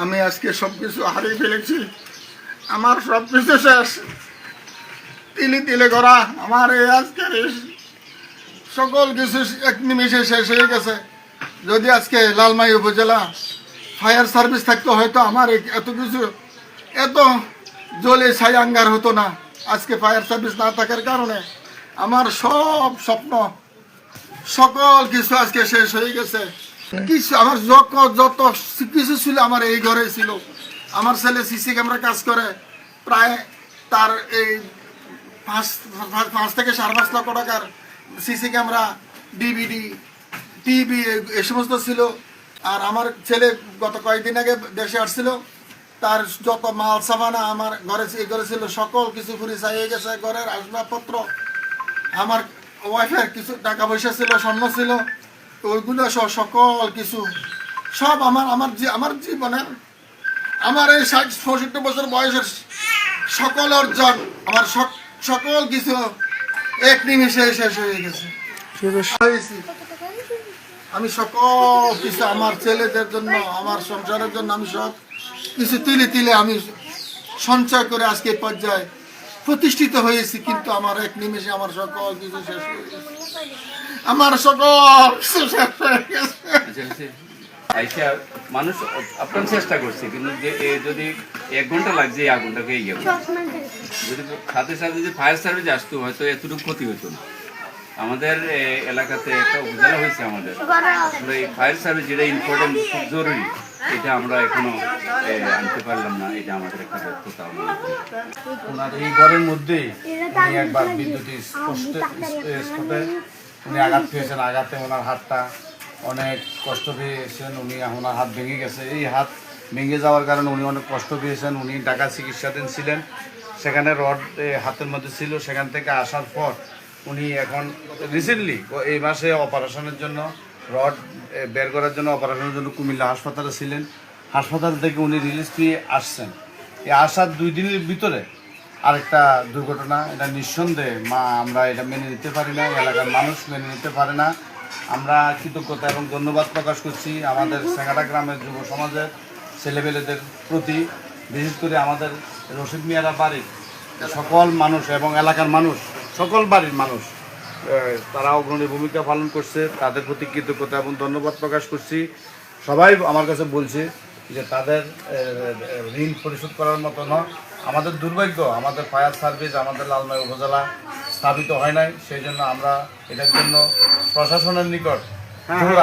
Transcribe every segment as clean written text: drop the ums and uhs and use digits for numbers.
আমি আজকে সবকিছু হারিয়ে ফেলেছি। আমার সবকিছু শেষ, তিলে তিলে করা আমার এই আজকের সকল কিছু এক নিমিষে শেষ হয়ে গেছে। যদি আজকে লালমাই উপজেলা ফায়ার সার্ভিস থাকতো হয়তো আমার এত কিছু এত জ্বলে ছাই আঙ্গার হতো না। আজকে ফায়ার সার্ভিস না থাকার কারণে আমার সব স্বপ্ন সকল কিছু আজকে শেষ হয়ে গেছে। কিছু আমার যত কিছু ছিল আমার এই ঘরে ছিল। আমার ছেলে সিসি ক্যামেরা কাজ করে, প্রায় তার এই 5 থেকে 5.5 লক্ষ টাকার সিসি ক্যামেরা, ডিভিডি, টিভি এই সমস্ত ছিল। আর আমার ছেলে গত কয়েকদিন আগে দেশে আসছিল, তার যত মাল সামানা আমার ঘরে ছিল সকল কিছু ফুরি চাইয়ে গেছে। ঘরের আসবাবপত্র, আমার ওয়াইফের কিছু টাকা পয়সা ছিল, স্বর্ণ ছিল, ওইগুলো সকল কিছু সব আমার জীবনের আমার এই 60-65 বছর বয়সের সকল অর্জন আমার সকল কিছু এক নিমিষে শেষ হয়ে গেছে। আমি সকল কিছু আমার ছেলেদের জন্য, আমার সংসারের জন্য আমি সব কিছু তিলে তিলে আমি সঞ্চয় করে আজকে পর্যায়ে প্রতিষ্ঠিত হয়েছি, কিন্তু আমার এক নিমেষে আমার সকল কিছু শেষ হয়ে গেছে। আমার সকল কিছু শেষ হয়ে গেছে। মানুষ আপনার চেষ্টা করছে, কিন্তু যদি 1 ঘন্টা লাগছে এই আগুনটাকে যদি সাথে সাথে যদি ফায়ার সার্ভিস আসতো হয়তো এতটুকু ক্ষতি হতো না। আমাদের এলাকাতে একটা উপজেলা হয়েছে, আমাদের আসলে এই ফায়ার সার্ভিস যেটা ইম্পর্টেন্ট, খুব জরুরি, এটা আমরা এখনো আনতে পারলাম না। এটা আমাদের একটা ব্যর্থতা। ওনার এই ঘরের মধ্যেই উনি একবার বিদ্যুতের স্পটে উনি আঘাত পেয়েছেন। আঘাতে ওনার হাতটা অনেক কষ্ট পেয়েছেন। উনি ওনার হাত ভেঙে গেছে। এই হাত ভেঙে যাওয়ার কারণে উনি অনেক কষ্ট পেয়েছেন। উনি ঢাকা চিকিৎসাধীন ছিলেন, সেখানে রড হাতের মধ্যে ছিল। সেখান থেকে আসার পর উনি এখন রিসেন্টলি এই মাসে অপারেশনের জন্য রড বের করার জন্য অপারেশনের জন্য কুমিল্লা হাসপাতালে ছিলেন। হাসপাতাল থেকে উনি রিলিজ পেয়ে আসছেন। এই আসার 2 দিনের ভিতরে আরেকটা দুর্ঘটনা। এটা নিঃসন্দেহে আমরা এটা মেনে নিতে পারি না, এলাকার মানুষ মেনে নিতে পারে না। আমরা কৃতজ্ঞতা এবং ধন্যবাদ প্রকাশ করছি আমাদের সেঙ্গাটা গ্রামের যুব সমাজের ছেলেপেলেদের প্রতি, বিশেষ করে আমাদের রশিদ মিয়ারা বাড়ির সকল মানুষ এবং এলাকার মানুষ, সকল বাড়ির মানুষ, তারা অগ্রণী ভূমিকা পালন করছে। তাদের প্রতি কৃতজ্ঞতা এবং ধন্যবাদ প্রকাশ করছি। সবাই আমার কাছে বলছে যে তাদের ঋণ পরিশোধ করার মতো নয়। আমাদের দুর্ভাগ্য, আমাদের ফায়ার সার্ভিস আমাদের লালমাই উপজেলা স্থাপিত হয় নাই। সেই জন্য আমরা এটার জন্য প্রশাসনের নিকট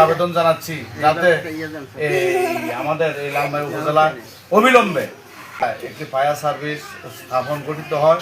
আবেদন জানাচ্ছি যাতে আমাদের এই লালমাই উপজেলা অবিলম্বে একটি ফায়ার সার্ভিস স্থাপন করিতে হয়।